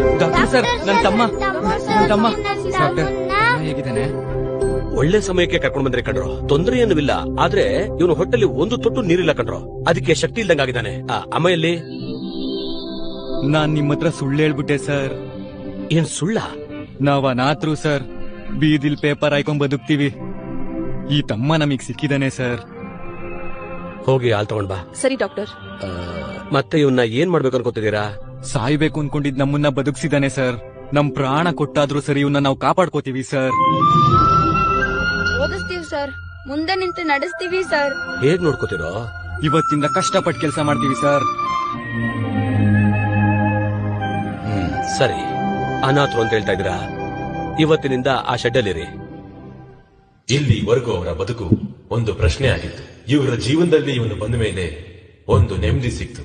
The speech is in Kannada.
ಡಾಕ್ಟರ್ ಸರ್, ನನ್ನ ತಮ್ಮ ಡಾಕ್ಟರ್ ಹೇಗಿದ್ದಾನೆ? ಒಳ್ಳೆ ಸಮಯಕ್ಕೆ ಕರ್ಕೊಂಡ್ ಬಂದ್ರೆ ಕಣ್ರೋ, ತೊಂದರೆ ಏನುವಿಲ್ಲ. ಆದ್ರೆ ಇವನು ಹೊಟ್ಟೆಲಿ ಒಂದು ತೊಟ್ಟು ನೀರಿಲ್ಲ ಕಣ್ರೋ, ಅದಕ್ಕೆ ಶಕ್ತಿ ಇಲ್ದಂಗಾಗಿದ್ದಾನೆ. ಅಮ್ಮ ಎಲ್ಲಿ? ನಾನ್ ನಿಮ್ಮ ಹತ್ರ ಸುಳ್ಳು ಹೇಳ್ಬಿಟ್ಟೆ ಸರ್. ಏನ್ ಸುಳ್ಳ? ನಾವ್ ಅನಾಥರು ಸರ್, ಬೀದಿಲ್ ಪೇಪರ್ ಹಾಕೊಂಡ್ ಬದುಕ್ತೀವಿ. ಈ ತಮ್ಮ ನಮಗ್ ಸಿಕ್ಕಿದಾನೆ ಸರ್. ಹೋಗಿ ಹಾಲ್ ತಗೊಂಡ್ ಬಾ. ಸರಿ ಡಾಕ್ಟರ್. ಮತ್ತೆ ಇವನ್ನ ಏನ್ ಮಾಡ್ಬೇಕು ಅನ್ಕೋತಿದ್ದೀರಾ? ಸಾಯ್ಬೇಕು ಅನ್ಕೊಂಡಿದ್ ನಮ್ಮನ್ನ ಬದುಕ್ಸಿದಾನೆ ಸರ್. ನಮ್ ಪ್ರಾಣ ಕೊಟ್ಟಾದ್ರೂ ಸರಿ ಇವನ್ನ ನಾವು ಕಾಪಾಡ್ಕೋತೀವಿ ಸರ್. ಓದಿಸ್ತೀವಿ ಸರ್, ಮುಂದೆ ನಿಂತು ನಡೆಸ್ತೀವಿ ಸರ್. ಹೇಗ್ ನೋಡ್ಕೋತಿರೋ? ಇವತ್ತಿಂದ ಕಷ್ಟಪಟ್ಟು ಕೆಲಸ ಮಾಡ್ತೀವಿ ಸರ್. ಸರಿ, ಅನಾಥರು ಅಂತ ಹೇಳ್ತಾ ಇದ್ದೀರಾ, ಇವತ್ತಿನಿಂದ ಆ ಶೆಡ್ಡಲ್ಲಿರಿ. ಇಲ್ಲಿವರೆಗೂ ಅವರ ಬದುಕು ಒಂದು ಪ್ರಶ್ನೆ ಆಗಿತ್ತು. ಇವರ ಜೀವನದಲ್ಲಿ ಇವನು ಬಂದ ಮೇಲೆ ಒಂದು ನೆಮ್ಮದಿ ಸಿಕ್ತು.